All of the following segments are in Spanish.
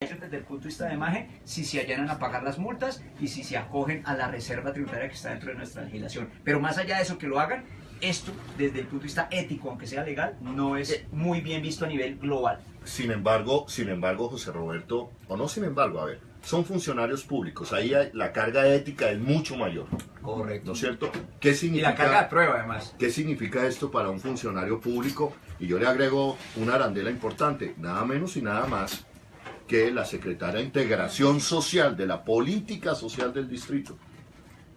desde el punto de vista de imagen, si se allanan a pagar las multas y si se acogen a la reserva tributaria que está dentro de nuestra legislación. Pero más allá de eso, que lo hagan, esto desde el punto de vista ético, aunque sea legal, no es muy bien visto a nivel global. Sin embargo, José Roberto, o no sin embargo, a ver, son funcionarios públicos, ahí la carga ética es mucho mayor. Correcto. ¿No es cierto? ¿Qué significa, y la carga de prueba, además. ¿Qué significa esto para un funcionario público? Y yo le agrego una arandela importante, nada menos y nada más que la secretaria de Integración Social de la Política Social del Distrito.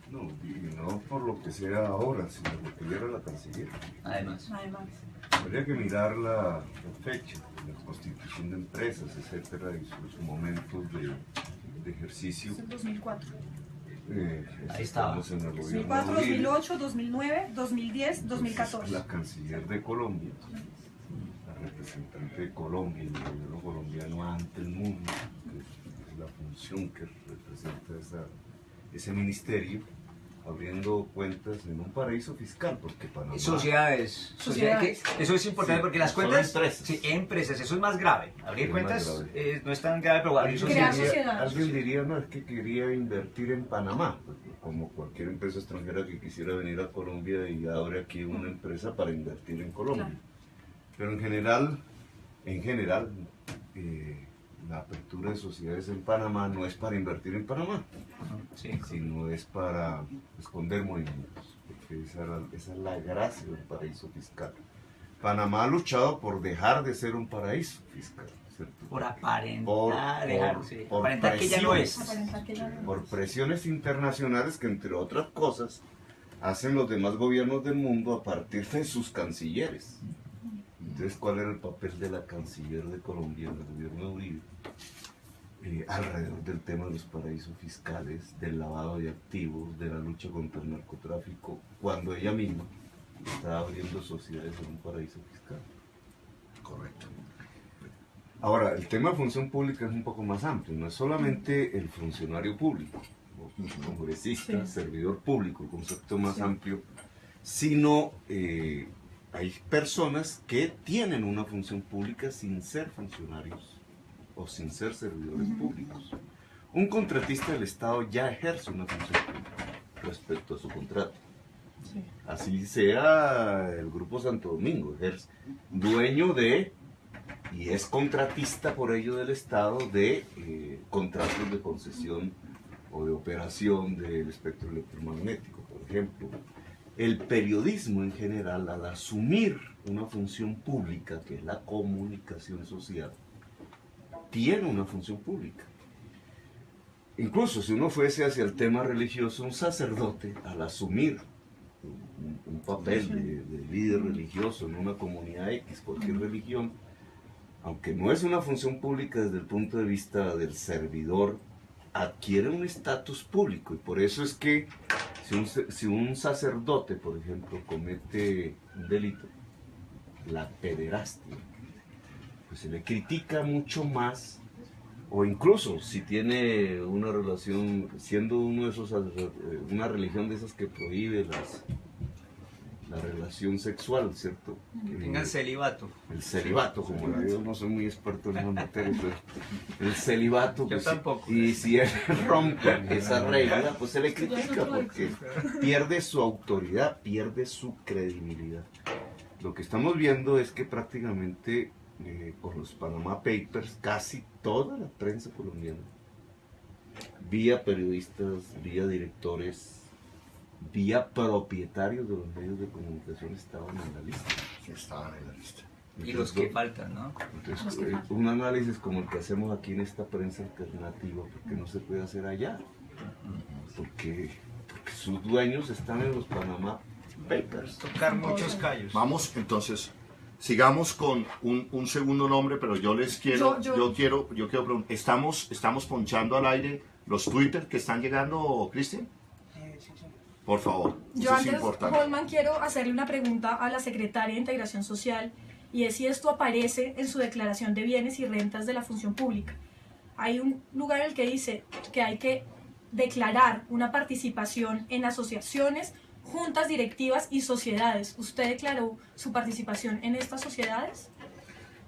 No, y no por lo que sea ahora, sino lo que era la canciller. Además. Habría que mirar la fecha, la constitución de empresas, etcétera, y sus momentos de ejercicio. Es en 2004. Ahí estaba. En el 2004, 2008, 2009, 2010, 2014. Es la canciller de Colombia, la representante de Colombia y el gobierno colombiano ante el mundo, que es la función que representa ese ministerio, abriendo cuentas en un paraíso fiscal, porque Panamá... Sociedades. Eso es importante, Sí, porque las son cuentas... empresas. Sí, empresas, eso es más grave. Abrir Es cuentas más grave. no es tan grave, pero abrir Crear sociedades... sociedades. Alguien diría, no, es que quería invertir en Panamá, como cualquier empresa extranjera que quisiera venir a Colombia y abre aquí una empresa para invertir en Colombia. Claro. Pero en general, la apertura de sociedades en Panamá no es para invertir en Panamá, Sí. sino es para esconder movimientos, porque esa es la gracia del paraíso fiscal. Panamá ha luchado por dejar de ser un paraíso fiscal, ¿cierto? Por aparentar, por aparentar que ya no es. Aparentar que ya no es. Por presiones internacionales que, entre otras cosas, hacen los demás gobiernos del mundo a partir de sus cancilleres. Entonces, ¿cuál era el papel de la canciller de Colombia en el gobierno de Uribe? Alrededor del tema de los paraísos fiscales, del lavado de activos, de la lucha contra el narcotráfico, cuando ella misma estaba abriendo sociedades en un paraíso fiscal. Correcto. Ahora, el tema de función pública es un poco más amplio, no es solamente el funcionario público, o congresista, servidor público, el concepto más amplio, sino hay personas que tienen una función pública sin ser funcionarios o sin ser servidores públicos. Un contratista del Estado ya ejerce una función pública respecto a su contrato. Así sea el Grupo Santo Domingo, ejerce dueño de y es contratista por ello del Estado de contratos de concesión o de operación del espectro electromagnético, por ejemplo. El periodismo en general, al asumir una función pública, que es la comunicación social, tiene una función pública. Incluso si uno fuese hacia el tema religioso, un sacerdote, al asumir un papel de líder religioso en una comunidad X, cualquier religión, aunque no es una función pública desde el punto de vista del servidor, adquiere un estatus público. Y por eso es que si un sacerdote, por ejemplo, comete un delito, la pederastia, pues se le critica mucho más, o incluso si tiene una relación, siendo uno de esos, una religión de esas que prohíbe la relación sexual, ¿cierto? Que tenga el celibato. El celibato, como yo no soy muy experto en esa materia, pero el celibato, Yo pues, tampoco. y si él rompe esa regla, pues se le critica porque pierde su autoridad, pierde su credibilidad. Lo que estamos viendo es que prácticamente con los Panama Papers, casi toda la prensa colombiana, vía periodistas, vía directores, vía propietarios de los medios de comunicación estaban en la lista. Estaban en la lista. Y los que faltan, ¿no? Entonces, un análisis como el que hacemos aquí en esta prensa alternativa, porque no se puede hacer allá, porque sus dueños están en los Panama Papers. Tocar muchos callos. Vamos, entonces, sigamos con un segundo nombre, pero yo les quiero, yo quiero preguntar, ¿estamos ponchando al aire los Twitter que están llegando, Cristian? Por favor, Yo eso es antes, importante. Holman, quiero hacerle una pregunta a la secretaria de Integración Social, y es si esto aparece en su declaración de bienes y rentas de la función pública. Hay un lugar en el que dice que hay que declarar una participación en asociaciones, juntas directivas y sociedades. ¿Usted declaró su participación en estas sociedades?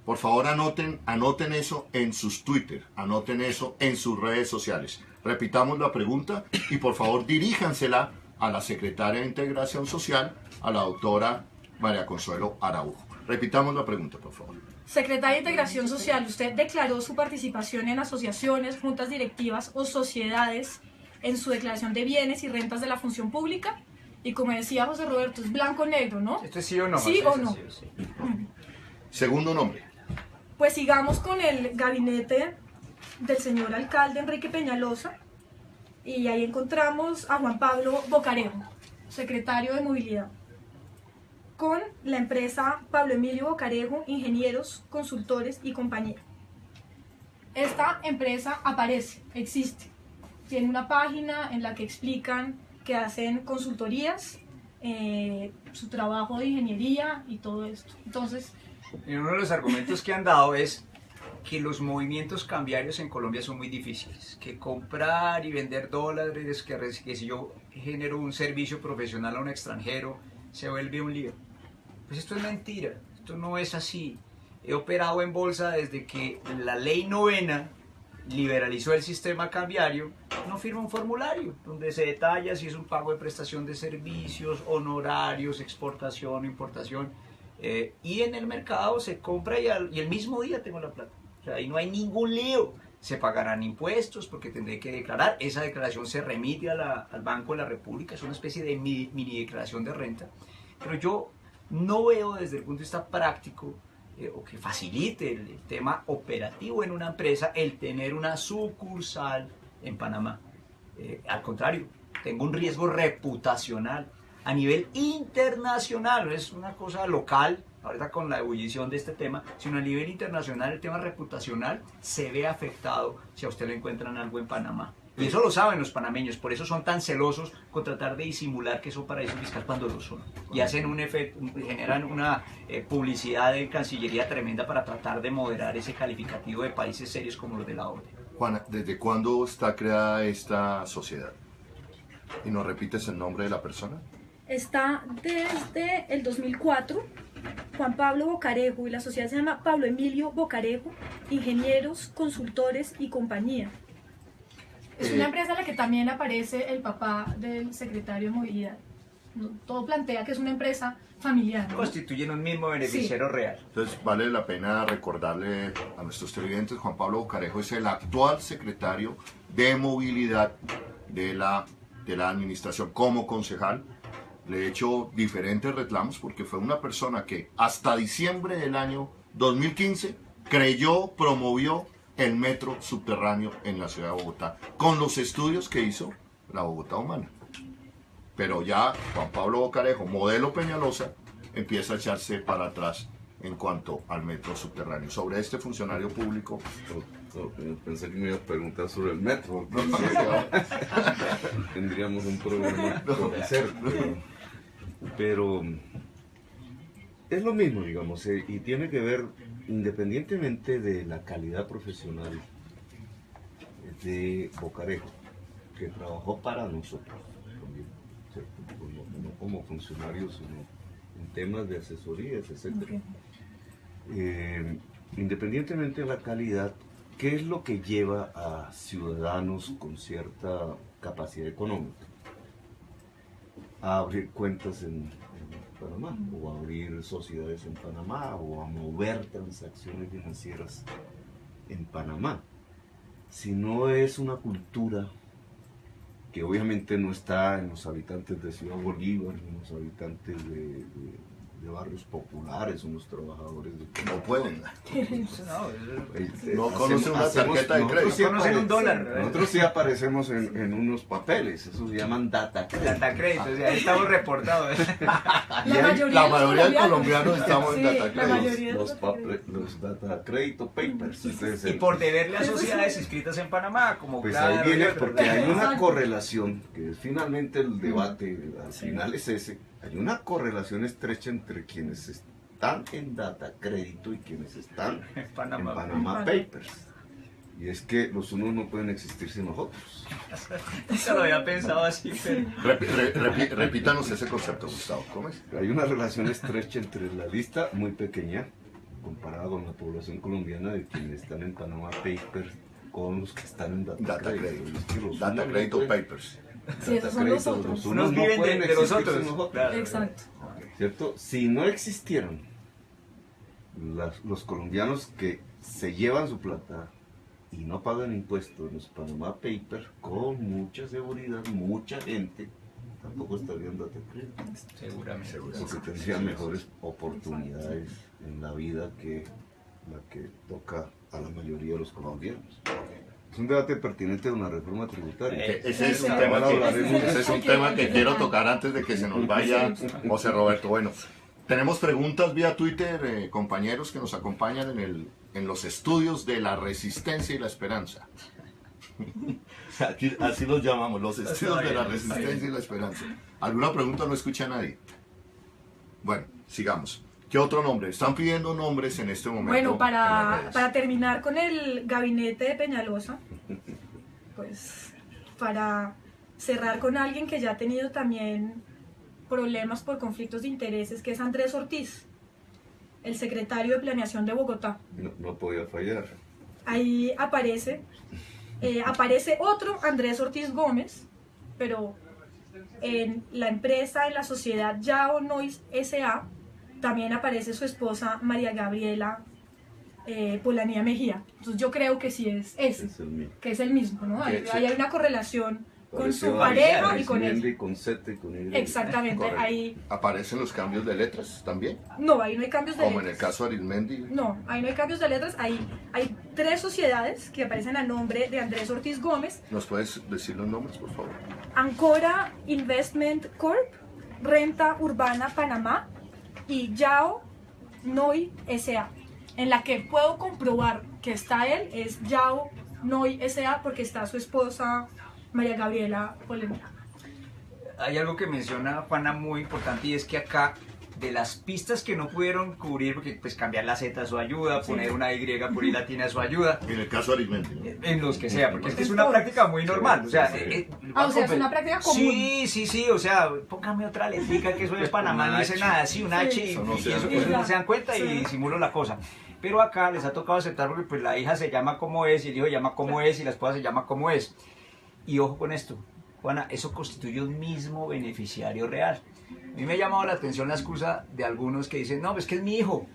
Por favor, anoten eso en sus Twitter, anoten eso en sus redes sociales. Repitamos la pregunta y por favor diríjansela a la secretaria de Integración Social, a la doctora María Consuelo Araujo. Repitamos la pregunta, por favor. Secretaria de Integración Social, ¿usted declaró su participación en asociaciones, juntas directivas o sociedades en su declaración de bienes y rentas de la función pública? Y como decía José Roberto, es blanco-negro, ¿no? ¿Esto es sí o no? ¿Sí o no? Sí. Segundo nombre. Pues sigamos con el gabinete del señor alcalde Enrique Peñalosa y ahí encontramos a Juan Pablo Bocarejo, secretario de Movilidad, con la empresa Pablo Emilio Bocarejo, Ingenieros, Consultores y Compañía. Esta empresa aparece, existe, tiene una página en la que explican que hacen consultorías, su trabajo de ingeniería y todo esto. Entonces, y uno de los argumentos que han dado es que los movimientos cambiarios en Colombia son muy difíciles, que comprar y vender dólares, que si yo genero un servicio profesional a un extranjero, se vuelve un lío. Pues esto es mentira, esto no es así. He operado en bolsa desde que la ley 9ª liberalizó el sistema cambiario. Uno firma un formulario donde se detalla si es un pago de prestación de servicios, honorarios, exportación o importación. Y en el mercado se compra y el mismo día tengo la plata. O sea, ahí no hay ningún lío. Se pagarán impuestos porque tendré que declarar. Esa declaración se remite al Banco de la República. Es una especie de mini declaración de renta. Pero yo no veo desde el punto de vista práctico o que facilite el tema operativo en una empresa el tener una sucursal en Panamá. Al contrario, tengo un riesgo reputacional a nivel internacional, no es una cosa local, ahorita con la ebullición de este tema, sino a nivel internacional el tema reputacional se ve afectado si a usted le encuentran algo en Panamá. Y eso lo saben los panameños, por eso son tan celosos con tratar de disimular que son paraísos fiscales cuando lo son. Y hacen un efecto, generan una publicidad de Cancillería tremenda para tratar de moderar ese calificativo de países serios como los de la ONU. Juana, ¿desde cuándo está creada esta sociedad? ¿Y nos repites el nombre de la persona? Está desde el 2004, Juan Pablo Bocarejo, y la sociedad se llama Pablo Emilio Bocarejo, Ingenieros, Consultores y Compañía. Es una empresa en la que también aparece el papá del secretario de Movilidad. Todo plantea que es una empresa familiar, ¿no? Constituyen un mismo beneficiario real. Entonces vale la pena recordarle a nuestros televidentes, Juan Pablo Bocarejo es el actual secretario de Movilidad de la administración como concejal. Le he hecho diferentes reclamos porque fue una persona que hasta diciembre del año 2015 creyó, promovió el metro subterráneo en la ciudad de Bogotá, con los estudios que hizo la Bogotá Humana. Pero ya Juan Pablo Bocarejo, modelo Peñalosa, empieza a echarse para atrás en cuanto al metro subterráneo. Sobre este funcionario público... Pensé que me iba a preguntar sobre el metro. Tendríamos un problema por hacer. Pero es lo mismo, digamos, y tiene que ver, independientemente de la calidad profesional de Bocarejo, que trabajó para nosotros también, ¿cierto? No como funcionario, sino en temas de asesorías, etc. Independientemente de la calidad, ¿qué es lo que lleva a ciudadanos con cierta capacidad económica a abrir cuentas en Panamá, o a abrir sociedades en Panamá, o a mover transacciones financieras en Panamá? Si no es una cultura que obviamente no está en los habitantes de Ciudad Bolívar, en los habitantes de barrios populares, unos trabajadores de... No pueden. No conocen una tarjeta de crédito. Sí conocen un dólar. Nosotros sí aparecemos en unos papeles, esos se llaman data crédito. Data crédito, o sea, ahí estamos reportados. La mayoría de colombianos estamos en data Los data crédito papers. Entonces, Y por deberle a sociedades inscritas en Panamá, como pues Claro, ahí viene, porque hay una Exacto. correlación, que finalmente el debate al final es ese, hay una correlación estrecha entre quienes están en data crédito y quienes están en Panamá. en Panama Papers. Y es que los unos no pueden existir sin los otros. Eso lo había pensado así, pero... Repítanos ese concepto, Gustavo. ¿Cómo es? Hay una relación estrecha entre la lista muy pequeña comparada con la población colombiana de quienes están en Panama Papers con los que están en Data Credit. Data Credit Papers. Sí, esos son los otros. Unos viven de los otros. Claro. Exacto. ¿Cierto? Si no existieran los colombianos que se llevan su plata y no pagan impuestos en los Panama Papers, con mucha seguridad, mucha gente tampoco estarían Data Credit. Seguramente. Porque tendrían mejores oportunidades en la vida que la que toca a la mayoría de los colombianos. Es un debate pertinente de una reforma tributaria. Ese es un tema que quiero tocar antes de que se nos vaya José Roberto. Bueno, tenemos preguntas vía Twitter, compañeros que nos acompañan en los estudios de la resistencia y la esperanza. Aquí, así los llamamos, los estudios de la resistencia y la esperanza. ¿Alguna pregunta? No escucha a nadie. Bueno, sigamos. ¿Qué otro nombre? Están pidiendo nombres en este momento. Bueno, para terminar con el gabinete de Peñalosa, pues para cerrar con alguien que ya ha tenido también problemas por conflictos de intereses, que es Andrés Ortiz, el secretario de Planeación de Bogotá. No podía fallar. Ahí aparece otro Andrés Ortiz Gómez, pero en la empresa, en la sociedad Yao Nois S.A., también aparece su esposa María Gabriela Polanía Mejía. Entonces yo creo que sí es ese, que es el mismo, ¿no? Ahí hay una correlación con su pareja y con él. Con Z y con Y. Exactamente, Correcto. ahí... ¿Aparecen los cambios de letras también? No, ahí no hay cambios de Como en letras. el caso de Arismendi. No, ahí no hay cambios de letras, ahí hay 3 sociedades que aparecen a nombre de Andrés Ortiz Gómez. ¿Nos puedes decir los nombres, por favor? Ancora Investment Corp, Renta Urbana Panamá y Yao Noi S.A. En la que puedo comprobar que está él es Yao Noi S.A. porque está su esposa María Gabriela Polanía. Hay algo que menciona Juana muy importante y es que acá de las pistas que no pudieron cubrir, porque pues cambiar la Z a su ayuda, poner una Y por I latina a su ayuda, En el caso de Arismendi, ¿no? en los que sea, porque es que es una práctica muy normal, o sea, o sea, es una práctica común. Sí, o sea, póngame otra letrica que eso de Panamá no dice nada, sí, un H y Eso no se dan eso cuenta. no se dan cuenta y disimulo la cosa. Pero acá les ha tocado aceptar porque pues la hija se llama como es y el hijo se llama como es y la esposa se llama como es. Y ojo con esto, Juana, eso constituye un mismo beneficiario real. A mí me ha llamado la atención la excusa de algunos que dicen, no, pues que es mi hijo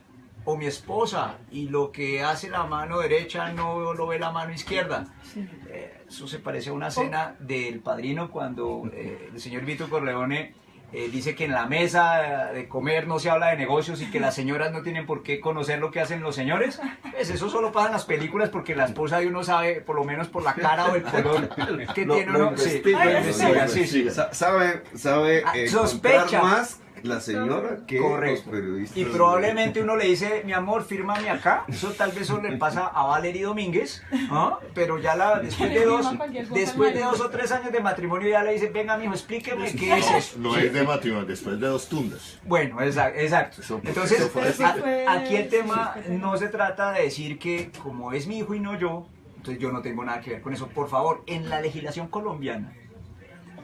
o mi esposa y lo que hace la mano derecha no lo ve la mano izquierda. Eso se parece a una escena del Padrino cuando el señor Vito Corleone dice que en la mesa de comer no se habla de negocios y que las señoras no tienen por qué conocer lo que hacen los señores. Pues eso solo pasa en las películas porque la esposa de uno sabe, por lo menos por la cara o el color que tiene uno. Sí. Sabe sospecha encontrar más la señora que los periodistas. Y probablemente uno le dice, mi amor, fírmame acá. Eso tal vez solo le pasa a Valery Domínguez, ¿no? Pero ya después de 2 o 3 años de matrimonio ya le dice, venga, mijo, explíqueme qué es eso. No es de matrimonio, después de 2 tundas. Bueno, exacto. Entonces, Eso fue aquí el tema no se trata de decir que como es mi hijo y no yo, entonces yo no tengo nada que ver con eso. Por favor, en la legislación colombiana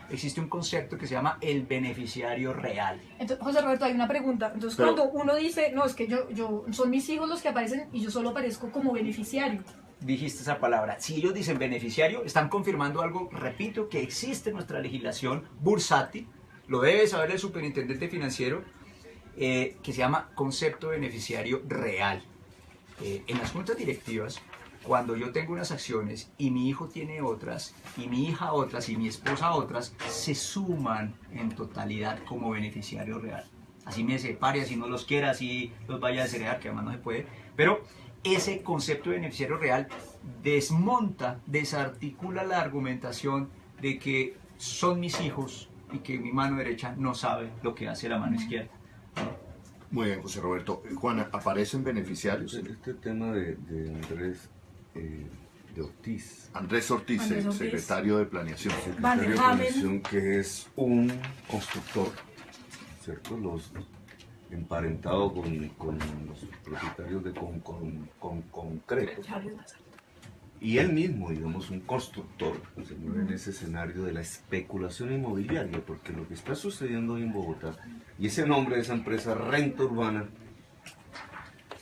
existe un concepto que se llama el beneficiario real. Entonces, José Roberto, hay una pregunta. Entonces, cuando uno dice, no, es que yo son mis hijos los que aparecen y yo solo aparezco como beneficiario. Dijiste esa palabra. Si ellos dicen beneficiario, están confirmando algo, repito, que existe en nuestra legislación bursátil, lo debe saber el superintendente financiero, que se llama concepto de beneficiario real. En las juntas directivas, cuando yo tengo unas acciones y mi hijo tiene otras, y mi hija otras, y mi esposa otras, se suman en totalidad como beneficiario real. Así me separe, así no los quiera, así los vaya a desheredar, que además no se puede. Pero ese concepto de beneficiario real desarticula la argumentación de que son mis hijos y que mi mano derecha no sabe lo que hace la mano izquierda. Muy bien, José Roberto. Juana, ¿aparecen beneficiarios? Este tema de Andrés de Ortiz. Andrés Ortiz, secretario de Planeación. Secretario de Planeación, que es un constructor, ¿cierto? Emparentado con los propietarios de concreto. Y él mismo, digamos, un constructor, se mueve en ese escenario de la especulación inmobiliaria, porque lo que está sucediendo hoy en Bogotá, y ese nombre de esa empresa, Renta Urbana,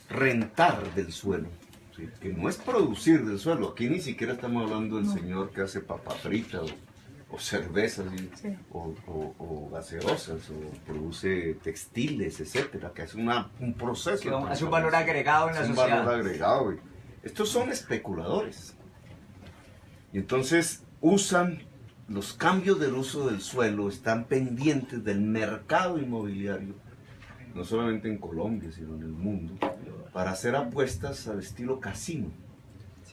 rentar del suelo, ¿sí? Que no es producir del suelo. Aquí ni siquiera estamos hablando del señor que hace papa frita o cervezas, ¿sí? o gaseosas, o produce textiles, etcétera, que hace un proceso. Que hace un valor agregado en la sociedad. Un valor agregado. Estos son especuladores. Y entonces usan los cambios del uso del suelo, están pendientes del mercado inmobiliario, no solamente en Colombia, sino en el mundo, para hacer apuestas al estilo casino,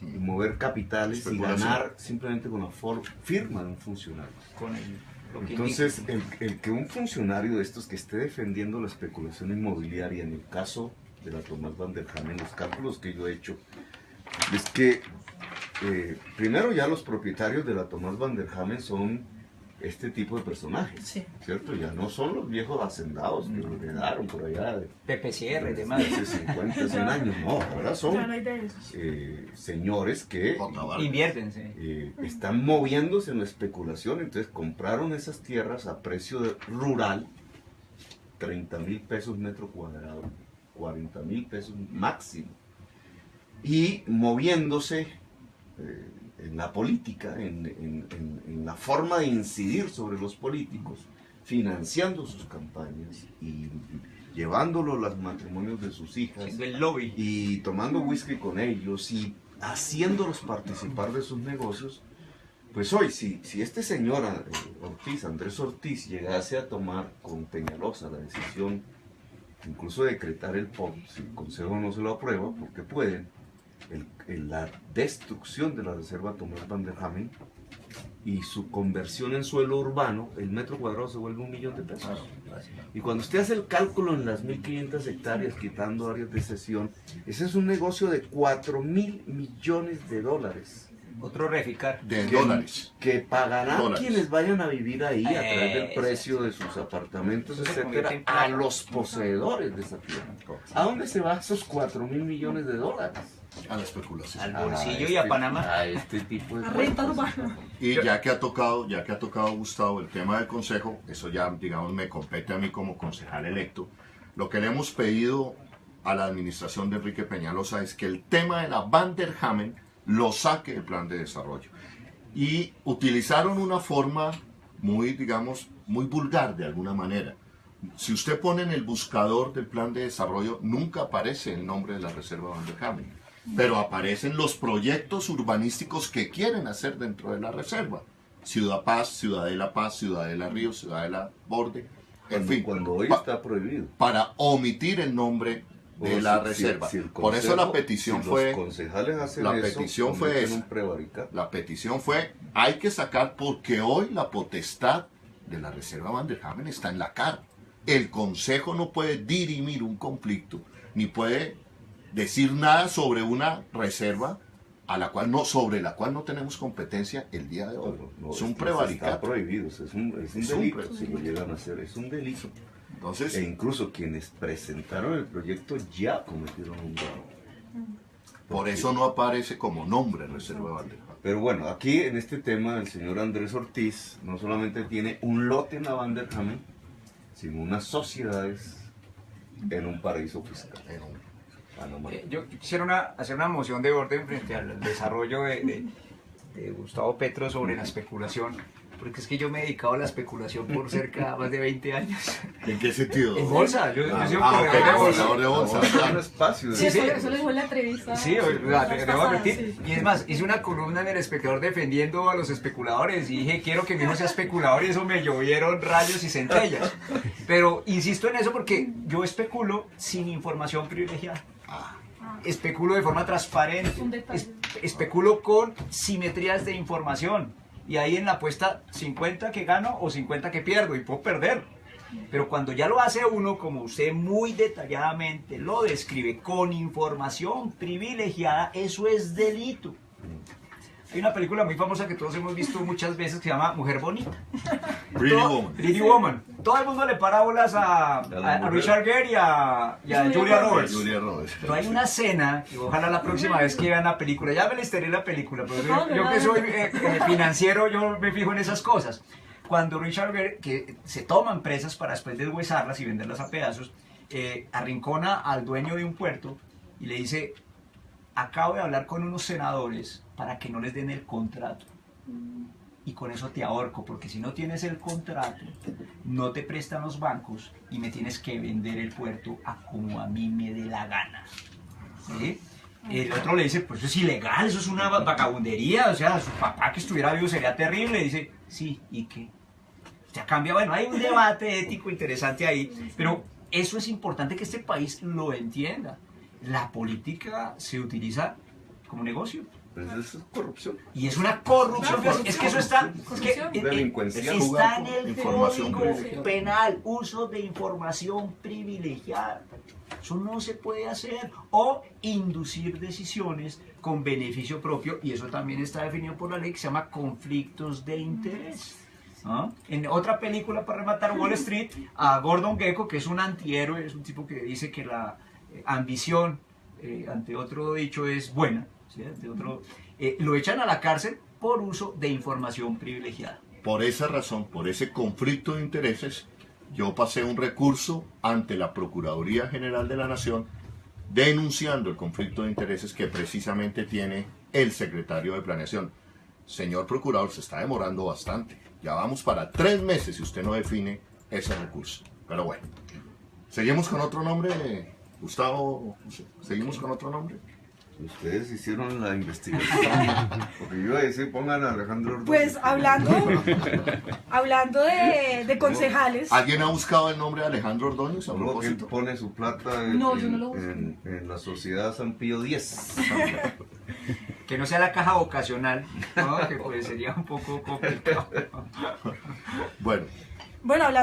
y mover capitales y ganar simplemente con la firma de un funcionario. Entonces, el que un funcionario de estos que esté defendiendo la especulación inmobiliaria, en el caso de la Thomas van der Hamen, los cálculos que yo he hecho, es que primero ya los propietarios de la Thomas van der Hamen son este tipo de personajes, sí, ¿cierto? Ya no son los viejos hacendados que lo heredaron por allá de PPCR, de más. Hace 50, 100 años, no, ahora son señores que invierten, están moviéndose en la especulación, entonces compraron esas tierras a precio rural, 30,000 pesos metro cuadrado, 40,000 pesos máximo, y moviéndose en la política, en la forma de incidir sobre los políticos, financiando sus campañas y llevándolos a los matrimonios de sus hijas, el lobby, y tomando whisky con ellos y haciéndolos participar de sus negocios. Pues hoy, si este señor Andrés Ortiz, llegase a tomar con Peñalosa la decisión, incluso de decretar el POP, si el Consejo no se lo aprueba, porque pueden, la destrucción de la reserva Thomas van der Hamen y su conversión en suelo urbano, el metro cuadrado se vuelve 1.000.000 de pesos. Y cuando usted hace el cálculo en las 1.500 hectáreas, quitando áreas de cesión, ese es un negocio de 4.000 millones de dólares. Otro reficar. De dólares. Que pagarán Dólares. quienes vayan a vivir ahí a través del precio de sus apartamentos, etcétera, a los poseedores de esa tierra. ¿A dónde se van esos 4.000 millones de dólares? A la especulación. Al bolsillo y a Panamá. A este tipo de renta cosas. urbana. Y ya que ha tocado Gustavo el tema del consejo, eso ya digamos me compete a mí como concejal electo. Lo que le hemos pedido a la administración de Enrique Peñalosa es que el tema de la Van der Hamen lo saque del plan de desarrollo. Y utilizaron una forma muy, digamos, muy vulgar de alguna manera. Si usted pone en el buscador del plan de desarrollo, nunca aparece el nombre de la reserva Van der Hamen, pero aparecen los proyectos urbanísticos que quieren hacer dentro de la reserva. Ciudad Paz, Ciudadela Paz, Ciudadela Río, Ciudadela Borde, en fin. Cuando hoy está prohibido. Para omitir el nombre de la reserva. Por eso la petición fue, los concejales hacen la eso, petición fue esa. La petición fue, hay que sacar, porque hoy la potestad de la reserva Van der Hamen está en la CAR. El consejo no puede dirimir un conflicto, ni puede decir nada sobre una reserva sobre la cual no tenemos competencia el día de hoy. Es un prevaricato. Está prohibido, es un delito, si lo llegan a hacer, es un delito. Entonces, e incluso quienes presentaron el proyecto ya cometieron un delito. Por eso no aparece como nombre reserva Van der Hamen. Pero bueno, aquí en este tema el señor Andrés Ortiz no solamente tiene un lote en la Van der Hamen, sino unas sociedades en un paraíso fiscal. Yo quisiera hacer una moción de orden frente al desarrollo de Gustavo Petro sobre la especulación, porque es que yo me he dedicado a la especulación por cerca de más de 20 años. ¿En qué sentido? En bolsa, yo soy un corredor de bolsa. Un espacio. Sí, eso le dijo en la entrevista. Sí, debo advertir. Y es más, hice una columna en El Espectador defendiendo a los especuladores y dije, quiero que mi hijo sea especulador, y eso me llovieron rayos y centellas. Pero insisto en eso porque yo especulo sin información privilegiada. Especulo de forma transparente, especulo con simetrías de información, y ahí en la apuesta 50 que gano o 50 que pierdo, y puedo perder. Pero cuando ya lo hace uno, como usted muy detalladamente lo describe, con información privilegiada, eso es delito. Hay una película muy famosa que todos hemos visto muchas veces que se llama Mujer Bonita. Pretty Woman. Todo el mundo le para bolas a Richard Gere y a Julia Roberts. Pero hay una escena, y ojalá la próxima vez que vean la película, ya me listaré la película, pero yo que soy financiero, yo me fijo en esas cosas. Cuando Richard Gere, que se toman presas para después deshuesarlas y venderlas a pedazos, arrincona al dueño de un puerto y le dice, acabo de hablar con unos senadores para que no les den el contrato. Y con eso te ahorco, porque si no tienes el contrato, no te prestan los bancos y me tienes que vender el puerto a como a mí me dé la gana. ¿Sí? El otro le dice, pues eso es ilegal, eso es una vagabundería, o sea, su papá que estuviera vivo sería terrible. Y dice, sí, ¿y qué? Ya cambia, bueno, hay un debate ético interesante ahí, pero eso es importante que este país lo entienda. La política se utiliza como negocio. Pues eso es corrupción. Y es una corrupción, es que eso está, Delincuencia. está en el Información Código privilegiada. Penal, uso de información privilegiada. Eso no se puede hacer. O inducir decisiones con beneficio propio, y eso también está definido por la ley que se llama conflictos de interés. ¿Ah? En otra película, para rematar, Wall Street, a Gordon Gekko, que es un antihéroe, es un tipo que dice que la ambición, ante otro dicho, es buena. ¿Sí? Lo echan a la cárcel por uso de información privilegiada. Por esa razón, por ese conflicto de intereses, yo pasé un recurso ante la Procuraduría General de la Nación denunciando el conflicto de intereses que precisamente tiene el secretario de Planeación. Señor Procurador, se está demorando bastante. Ya vamos para 3 meses si usted no define ese recurso. Pero bueno, seguimos con otro nombre, Gustavo. Seguimos con otro nombre. Ustedes hicieron la investigación. Porque yo iba a decir, pongan a Alejandro Ordóñez. Pues hablando de concejales. ¿Alguien ha buscado el nombre de Alejandro Ordóñez a Solo que él propósito? pone su plata No, yo no lo busco. en la sociedad San Pío X. Que no sea la caja vocacional, ¿no? Que pues sería un poco complicado. Bueno,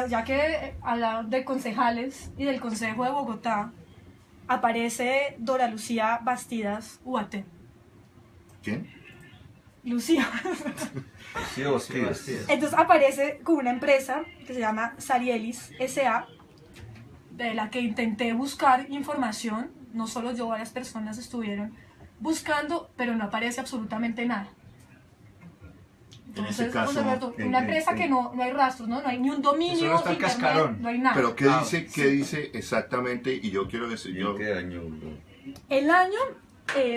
Ya que hablaron de concejales y del Consejo de Bogotá, aparece Dora Lucía Bastidas UAT. ¿quién? Lucía. Sí, hostias. Entonces aparece con una empresa que se llama Sarielis S.A., de la que intenté buscar información. No solo yo, varias personas estuvieron buscando, pero no aparece absolutamente nada. En ese Entonces, caso, José Alberto, una empresa que no hay rastros, ¿no? No hay ni un dominio, Solo está el internet, cascarón. no hay nada. Pero ¿qué dice exactamente? Y yo quiero decir, ¿En qué año? El año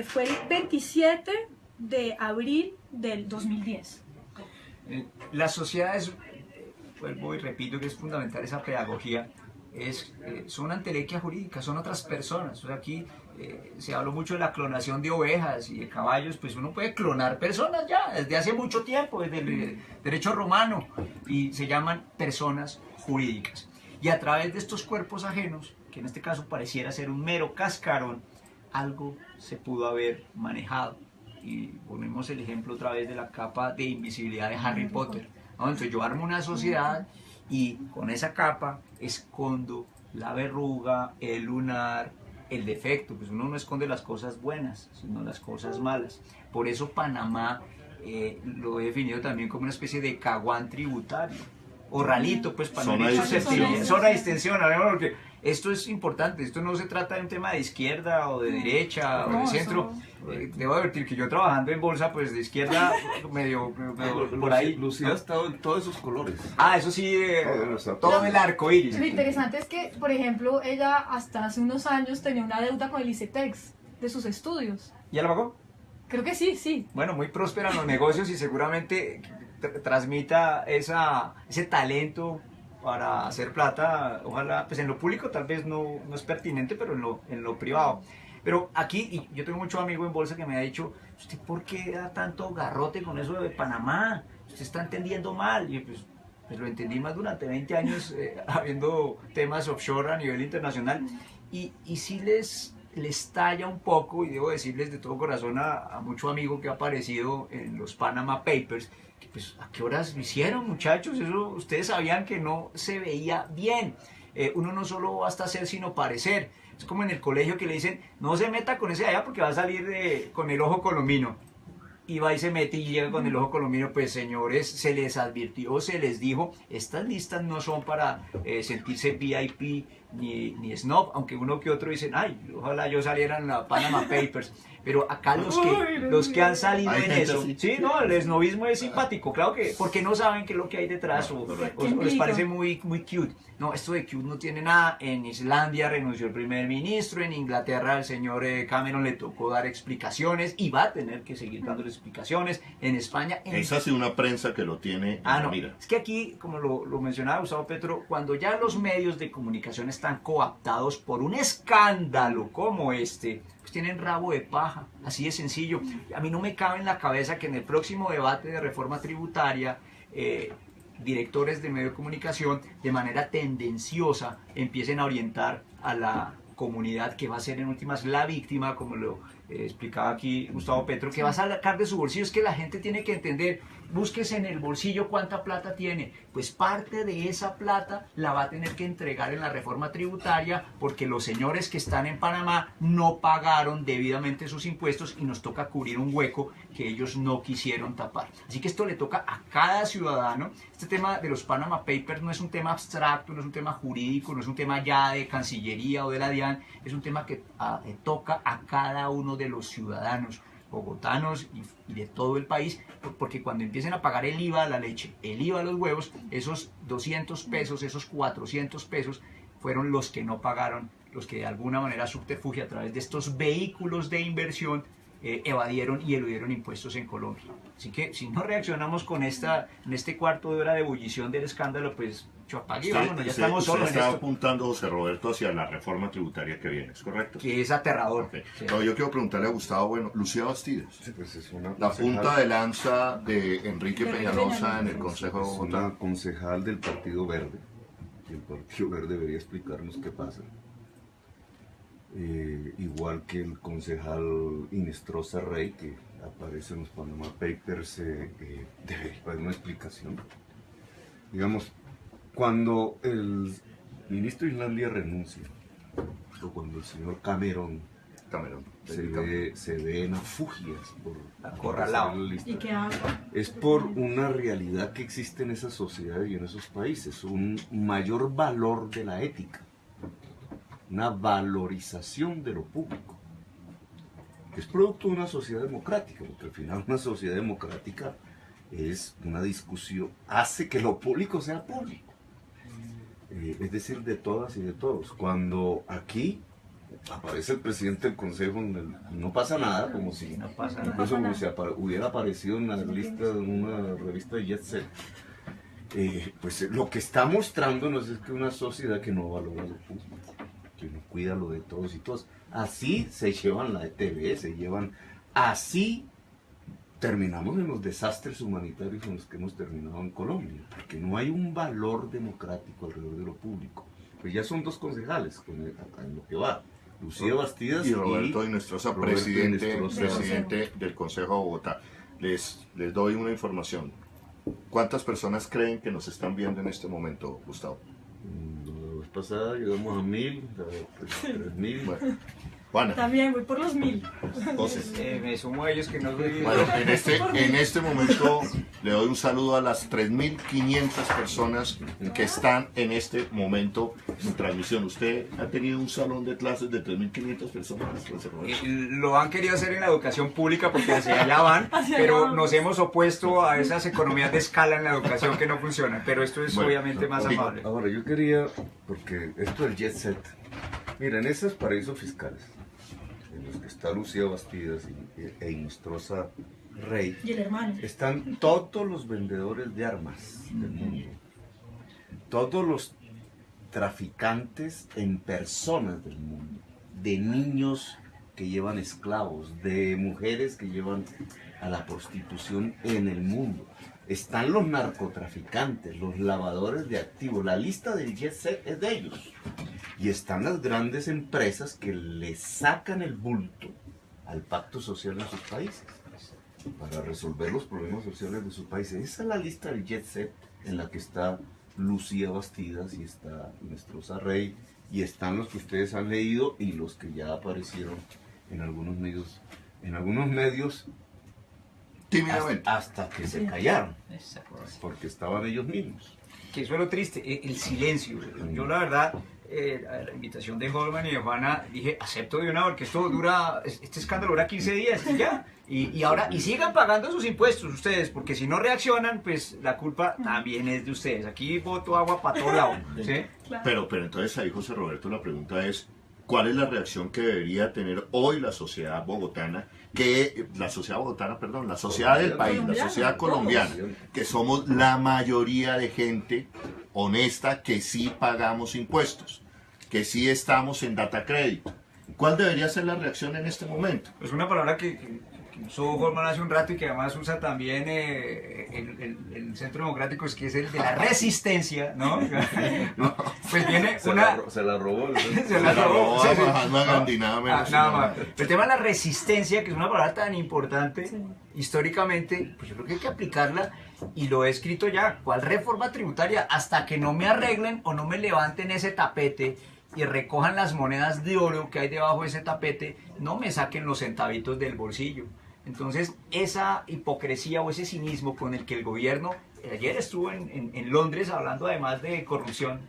fue el 27 de abril del 2010. Las sociedades, vuelvo y repito que es fundamental esa pedagogía, son antelequia jurídica, son otras personas. O sea, aquí se habló mucho de la clonación de ovejas y de caballos, pues uno puede clonar personas ya desde hace mucho tiempo, desde el derecho romano, y se llaman personas jurídicas. Y a través de estos cuerpos ajenos, que en este caso pareciera ser un mero cascarón, algo se pudo haber manejado. Y ponemos el ejemplo otra vez de la capa de invisibilidad de Harry Potter, ¿no? Entonces yo armo una sociedad y con esa capa escondo la verruga, el lunar, el defecto. Pues uno no esconde las cosas buenas, sino las cosas malas. Por eso Panamá lo he definido también como una especie de caguán tributario, o ralito, pues para Zona no de susceptible, zona de extensión, porque esto es importante, esto no se trata de un tema de izquierda o de derecha o de centro. Debo advertir que yo trabajando en bolsa, pues de izquierda medio por ahí. Lucía ha estado en todos esos colores. Ah, eso sí, todo el arco iris. Lo interesante es que, por ejemplo, ella hasta hace unos años tenía una deuda con el ICETEX de sus estudios. ¿Ya lo pagó? Creo que sí. Bueno, muy próspera en los negocios y seguramente transmita ese talento para hacer plata. Ojalá, pues en lo público tal vez no es pertinente, pero en lo privado. Pero aquí, y yo tengo mucho amigo en bolsa que me ha dicho, ¿usted por qué da tanto garrote con eso de Panamá? Usted está entendiendo mal. Y pues lo entendí más durante 20 años habiendo temas offshore a nivel internacional. Y sí les talla un poco, y debo decirles de todo corazón a mucho amigo que ha aparecido en los Panama Papers, que pues ¿a qué horas lo hicieron, muchachos? Eso ustedes sabían que no se veía bien. Uno no solo basta ser sino parecer. Es como en el colegio que le dicen, no se meta con ese de allá porque va a salir con el ojo colomino. Y va y se mete y llega con el ojo colomino. Pues señores, se les advirtió, se les dijo, estas listas no son para sentirse VIP ni snob, aunque uno que otro dicen, ay, ojalá yo saliera en la Panama Papers, pero acá los que han salido Hay en gente eso, así. sí, no, el snobismo es simpático, claro que, porque no saben qué es lo que hay detrás, o les parece muy cute. No, esto de cute no tiene nada. En Islandia renunció el primer ministro, en Inglaterra el señor Cameron le tocó dar explicaciones y va a tener que seguir dando explicaciones. En España... Esa sí una prensa que lo tiene en la no, mira. es que aquí, como lo mencionaba Gustavo Petro, cuando ya los medios de comunicación están coaptados por un escándalo como este, pues tienen rabo de paja, así de sencillo. A mí no me cabe en la cabeza que en el próximo debate de reforma tributaria, directores de medio de comunicación de manera tendenciosa empiecen a orientar a la comunidad que va a ser en últimas la víctima, como lo explicaba aquí Gustavo Petro, que va a sacar de su bolsillo. Es que la gente tiene que entender, búsquese en el bolsillo cuánta plata tiene, pues parte de esa plata la va a tener que entregar en la reforma tributaria porque los señores que están en Panamá no pagaron debidamente sus impuestos y nos toca cubrir un hueco que ellos no quisieron tapar. Así que esto le toca a cada ciudadano. Este tema de los Panama Papers no es un tema abstracto, no es un tema jurídico, no es un tema ya de Cancillería o de la DIAN, es un tema que toca a cada uno de los ciudadanos bogotanos y de todo el país, porque cuando empiecen a pagar el IVA a la leche, el IVA a los huevos, esos 200 pesos, esos 400 pesos fueron los que no pagaron, los que de alguna manera subterfugia a través de estos vehículos de inversión evadieron y eludieron impuestos en Colombia. Así que si no reaccionamos con en este cuarto de hora de ebullición del escándalo, pues apague, vámonos, ya estamos solos en está esto. apuntando, José Roberto, hacia la reforma tributaria que viene, ¿es correcto? Que es aterrador. Okay. Sí. No, yo quiero preguntarle a Gustavo, bueno, Lucía Bastidas, Sí, pues es una la concejal- punta de lanza de Enrique De Peñalosa Peñalosa. en el Consejo de Es Bogotá. una concejal del Partido Verde. Y el Partido Verde debería explicarnos qué pasa. Igual que el concejal Inestrosa Rey, que aparece en los Panama Papers, debería dar una explicación. Digamos, cuando el ministro de Islandia renuncia, o cuando el señor Cameron Cameron. se ve en afugias por Acorralado. hacer la lista, ¿Y qué hago? es por una realidad que existe en esas sociedades y en esos países, un mayor valor de la ética, una valorización de lo público, que es producto de una sociedad democrática, porque al final una sociedad democrática es una discusión, hace que lo público sea público, es decir, de todas y de todos. Cuando aquí aparece el presidente del consejo, no pasa nada, como si, No pasa nada. incluso como si hubiera aparecido en la lista de una revista de Jet Set. Pues lo que está mostrándonos es que una sociedad que no valora lo público, que no cuida lo de todos y todas. Así se llevan la ETV, así terminamos en los desastres humanitarios en los que hemos terminado en Colombia, porque no hay un valor democrático alrededor de lo público. Pues ya son dos concejales en lo que va, Lucía Bastidas Y Roberto Inestrosa, Roberto presidente Inestrosa. del Consejo de Bogotá. Les doy una información. ¿Cuántas personas creen que nos están viendo en este momento, Gustavo? La vez pasada llegamos a 1000, 3000. Bueno, Juana, También voy por los 1000. José. Me sumo a ellos que no soy... Bueno, en este momento le doy un saludo a las 3.500 personas que están en este momento en transmisión. ¿Usted ha tenido un salón de clases de 3.500 personas? José Roberto? Lo han querido hacer en la educación pública porque hacia allá van, Hacia pero allá vamos. nos hemos opuesto a esas economías de escala en la educación que no funcionan, pero esto es Bueno, obviamente más sí. amable. Ahora, yo quería, porque esto del jet set, mira, en esos paraísos fiscales, en los que está Lucía Bastidas e Inestrosa Rey, Y el hermano. están todos los vendedores de armas del mundo, todos los traficantes en personas del mundo, de niños que llevan esclavos, de mujeres que llevan a la prostitución en el mundo. Están los narcotraficantes, los lavadores de activos. La lista del jet set es de ellos. Y están las grandes empresas que le sacan el bulto al pacto social en sus países para resolver los problemas sociales de sus países. Esa es la lista del jet set en la que está Lucía Bastidas y está Inestrosa Rey y están los que ustedes han leído y los que ya aparecieron en algunos medios Tímidamente. hasta que se callaron, Exacto. porque estaban ellos mismos. Que eso es lo triste, el silencio. Yo la verdad a la invitación de Holman y de Juana, dije, acepto de una, porque esto dura, este escándalo dura 15 días y ya. Y ahora, y sigan pagando sus impuestos ustedes, porque si no reaccionan, pues la culpa también es de ustedes. Aquí boto agua para todo lado, ¿sí? Pero entonces ahí, José Roberto, la pregunta es, ¿cuál es la reacción que debería tener hoy la sociedad bogotana? La sociedad del país, la sociedad colombiana, que somos la mayoría de gente honesta que sí pagamos impuestos, que sí estamos en data crédito. ¿Cuál debería ser la reacción en este momento? Es una palabra que usó Holman hace un rato y que además usa también el Centro Democrático, es que es el de la resistencia, ¿no? Pues viene se la robó. Se la robó. Sí. No hagan ni nada menos. Nada más. El tema de la resistencia, que es una palabra tan importante, históricamente, pues yo creo que hay que aplicarla y lo he escrito ya. ¿Cuál reforma tributaria? Hasta que no me arreglen o no me levanten ese tapete y recojan las monedas de oro que hay debajo de ese tapete, no me saquen los centavitos del bolsillo. Entonces, esa hipocresía o ese cinismo con el que el gobierno, ayer estuvo en Londres hablando además de corrupción,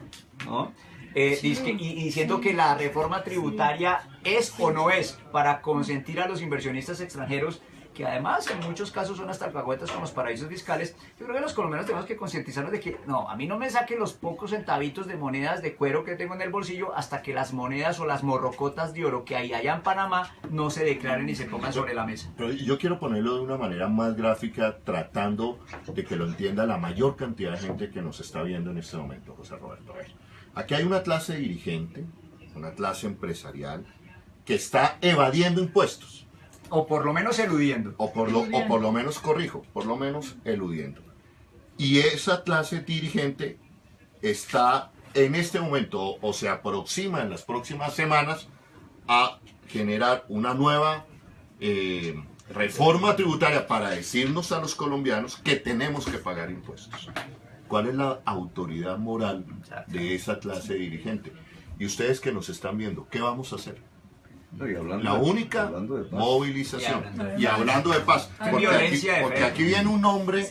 ¿no? Y diciendo que la reforma tributaria es o no es para consentir a los inversionistas extranjeros, que además en muchos casos son hasta alcahuetas con los paraísos fiscales. Yo creo que los colombianos tenemos que concientizarnos de que no, a mí no me saquen los pocos centavitos de monedas de cuero que tengo en el bolsillo hasta que las monedas o las morrocotas de oro que hay allá en Panamá no se declaren y se pongan sobre la mesa. Pero yo quiero ponerlo de una manera más gráfica, tratando de que lo entienda la mayor cantidad de gente que nos está viendo en este momento, José Roberto. Aquí hay una clase dirigente, una clase empresarial, que está evadiendo impuestos. O por lo menos eludiendo. O por lo menos, corrijo, por lo menos eludiendo. Y esa clase dirigente está en este momento, o se aproxima en las próximas semanas, a generar una nueva reforma tributaria para decirnos a los colombianos que tenemos que pagar impuestos. ¿Cuál es la autoridad moral de esa clase dirigente? Y ustedes que nos están viendo, ¿qué vamos a hacer? No, la única movilización y hablando de paz, porque aquí viene un nombre,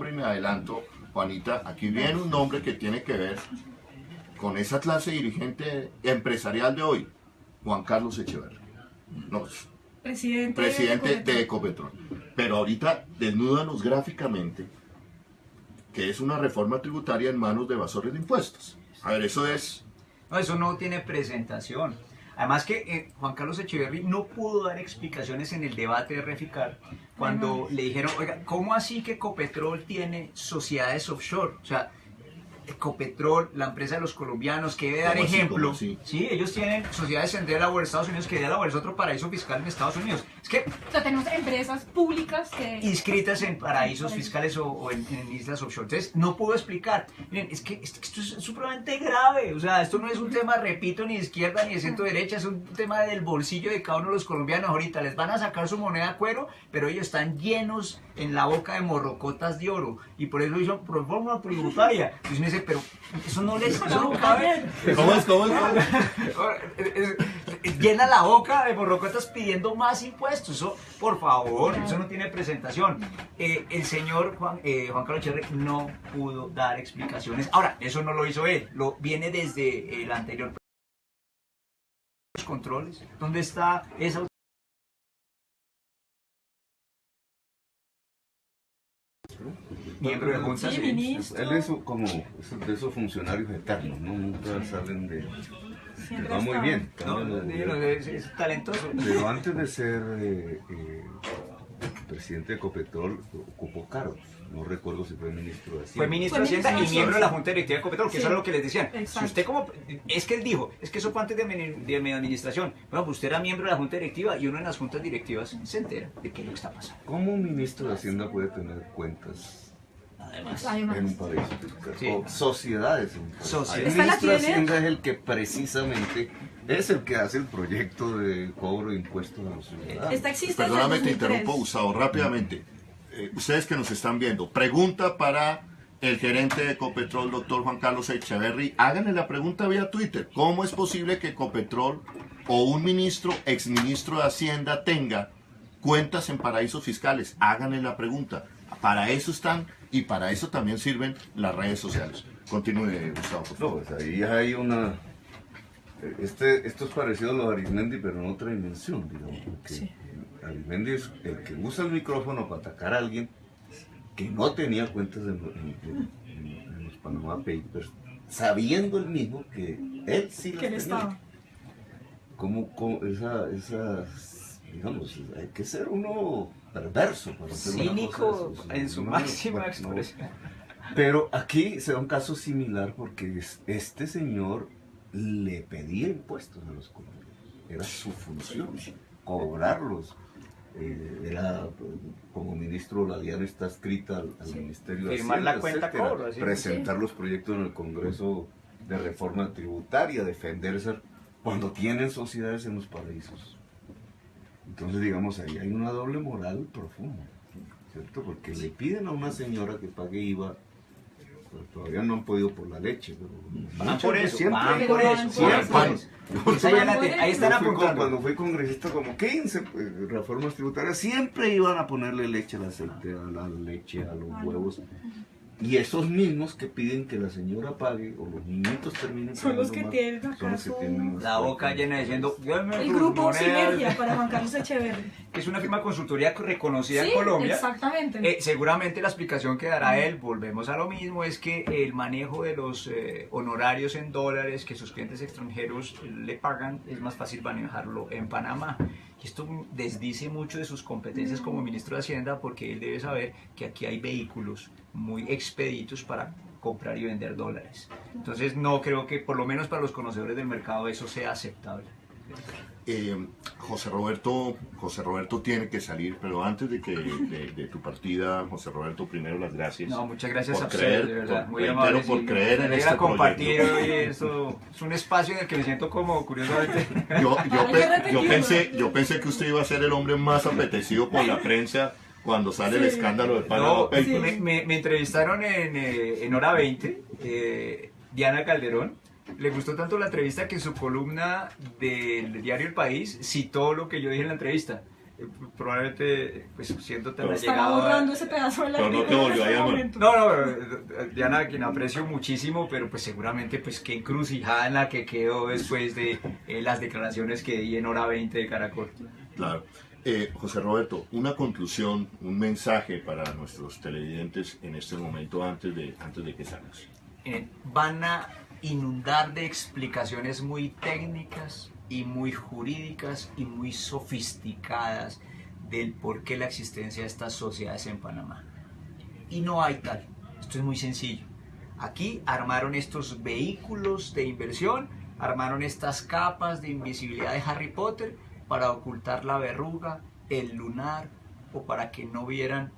y me adelanto, Juanita, aquí viene un nombre que tiene que ver con esa clase dirigente empresarial de hoy, Juan Carlos Echeverri, presidente de Ecopetrol. Pero ahorita desnúdanos gráficamente que es una reforma tributaria en manos de evasores de impuestos. A ver, eso es... No, eso no tiene presentación. Además que Juan Carlos Echeverri no pudo dar explicaciones en el debate de Reficar cuando le dijeron, oiga, ¿cómo así que Ecopetrol tiene sociedades offshore? O sea, Ecopetrol, la empresa de los colombianos, que debe dar ejemplo. Sí, ellos tienen sociedades en Delaware, Estados Unidos, que Delaware es otro paraíso fiscal en Estados Unidos. Es que... O sea, tenemos empresas públicas que... inscritas en paraísos fiscales o en islas offshore. Entonces, no puedo explicar. Miren, es que esto es supremamente grave. O sea, esto no es un tema, repito, ni de izquierda ni de centro-derecha, es un tema del bolsillo de cada uno de los colombianos. Ahorita les van a sacar su moneda a cuero, pero ellos están llenos en la boca de morrocotas de oro. Y por eso hizo reforma tributaria. Entonces me dice, pero eso no les cabe. ¿Cómo es? Llena la boca de morrocotas pidiendo más impuestos. Eso, por favor, eso no tiene presentación. El señor Juan Carlos Echeverri no pudo dar explicaciones. Ahora, eso no lo hizo él, lo viene desde el anterior. Los controles, ¿dónde está esa? Miembro de Junta. Sí, ministro. Él es como de esos funcionarios eternos, ¿no? Nunca salen de... Siempre va muy bien. Es talentoso. Pero antes de ser presidente de Ecopetrol, ocupó cargos. No recuerdo si fue ministro de Hacienda. Fue ministro de Hacienda y miembro de la Junta Directiva de Ecopetrol, que eso era lo que les decían. Exacto. Si usted como... Es que él dijo, es que eso fue antes de mi administración. Bueno, pues usted era miembro de la Junta Directiva y uno en las juntas directivas se entera de qué es lo que está pasando. ¿Cómo un ministro de Hacienda puede tener cuentas Además. en un paraíso fiscal? Sí. O sociedades. El Sociedades. ministro de Hacienda es el que precisamente es el que hace el proyecto de cobro de impuestos a los ciudadanos. Esta existe desde Perdóname, te 2003. interrumpo, Gustavo, rápidamente. Ustedes que nos están viendo, pregunta para el gerente de Ecopetrol, doctor Juan Carlos Echeverri. Háganle la pregunta vía Twitter. ¿Cómo es posible que Ecopetrol o un ministro, exministro de Hacienda tenga cuentas en paraísos fiscales? Háganle la pregunta. Para eso están y para eso también sirven las redes sociales. Continúe, Gustavo, por favor. No, pues ahí hay una Esto es parecido a lo de Arismendi, pero en otra dimensión, digamos. Porque Sí. Arismendi es el que usa el micrófono para atacar a alguien que no tenía cuentas en los Panama Papers, sabiendo él mismo que él sí las Que él tenía. estaba. Como digamos, hay que ser uno perverso para hacer una Cínico cosa de esas. en su No, máxima no. expresión. Pero aquí se da un caso similar porque este señor le pedía impuestos a los colombianos. Era su función, cobrarlos. Era, como ministro, la diana está escrita al Ministerio de Firmar Hacienda, la cuenta etcétera, cobro, así. presentar los proyectos en el Congreso de reforma tributaria, defenderse cuando tienen sociedades en los paraísos. Entonces, digamos, ahí hay una doble moral profunda, ¿cierto? Porque le piden a una señora que pague IVA, pero todavía no han podido por la leche. Pero Van por eso, siempre- van por eso, siempre- van por eso. Esa ya la ahí están Yo fui apuntando. cuando fui congresista, como 15 reformas tributarias, siempre iban a ponerle leche al aceite, a la leche, a los huevos. Y esos mismos que piden que la señora pague, o los niñitos terminen Son los que pagando más, tienen son los que acaso tienen más La boca cuentas. llena diciendo, El grupo Sinergia para Juan Carlos Echeverri. que es una firma de consultoría reconocida Sí, en Colombia. exactamente. Seguramente la explicación que dará él, volvemos a lo mismo, es que el manejo de los honorarios en dólares que sus clientes extranjeros le pagan es más fácil manejarlo en Panamá. Y esto desdice mucho de sus competencias como ministro de Hacienda, porque él debe saber que aquí hay vehículos muy expeditos para comprar y vender dólares. Entonces no creo que, por lo menos para los conocedores del mercado, eso sea aceptable. José Roberto tiene que salir, pero antes de tu partida, José Roberto, primero las gracias. No, muchas gracias por a ustedes, creer, de verdad, por- muy reitero, amables. por y creer me en alegra este compartir proyecto. hoy esto. Es un espacio en el que me siento como, curiosamente. Yo pensé que usted iba a ser el hombre más apetecido por la prensa cuando sale el Sí. escándalo del Panama No, Papers. me entrevistaron en Hora 20, Diana Calderón. Le gustó tanto la entrevista que en su columna del diario El País citó lo que yo dije en la entrevista. Probablemente, pues siento tan Pero Estaba allegado a- borrando ese pedazo de la Pero no te volvió a llamar. No, Diana, a quien aprecio muchísimo, pero pues seguramente pues qué encrucijada en la que quedó después de las declaraciones que di en Hora 20 de Caracol. Claro. José Roberto, una conclusión, un mensaje para nuestros televidentes en este momento antes de que salgas. Van a inundar de explicaciones muy técnicas y muy jurídicas y muy sofisticadas del por qué la existencia de estas sociedades en Panamá. Y no hay tal. Esto es muy sencillo. Aquí armaron estos vehículos de inversión, armaron estas capas de invisibilidad de Harry Potter para ocultar la verruga, el lunar o para que no vieran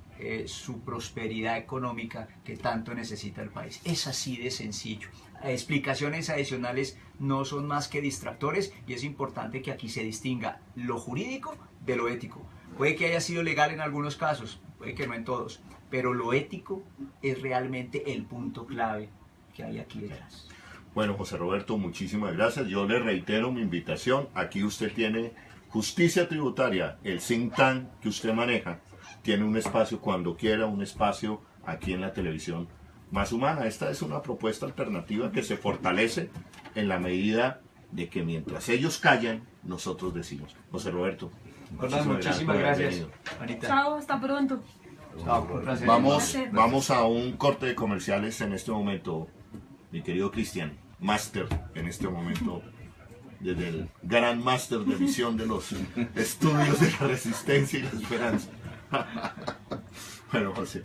su prosperidad económica que tanto necesita el país. Es así de sencillo. Explicaciones adicionales no son más que distractores y es importante que aquí se distinga lo jurídico de lo ético. Puede que haya sido legal en algunos casos, puede que no en todos, pero lo ético es realmente el punto clave que hay aquí detrás. Bueno, José Roberto, muchísimas gracias. Yo le reitero mi invitación. Aquí usted tiene Justicia Tributaria, el think tank que usted maneja. Tiene un espacio cuando quiera, un espacio aquí en la televisión más humana. Esta es una propuesta alternativa que se fortalece en la medida de que mientras ellos callan, nosotros decimos. José Roberto, Muchísimas por haber gracias, venido. Anita. Chao, hasta pronto. Chao, un placer. Vamos a un corte de comerciales en este momento, mi querido Cristian, máster en este momento, desde el gran máster de visión de los estudios de la resistencia y la esperanza. Bueno, José.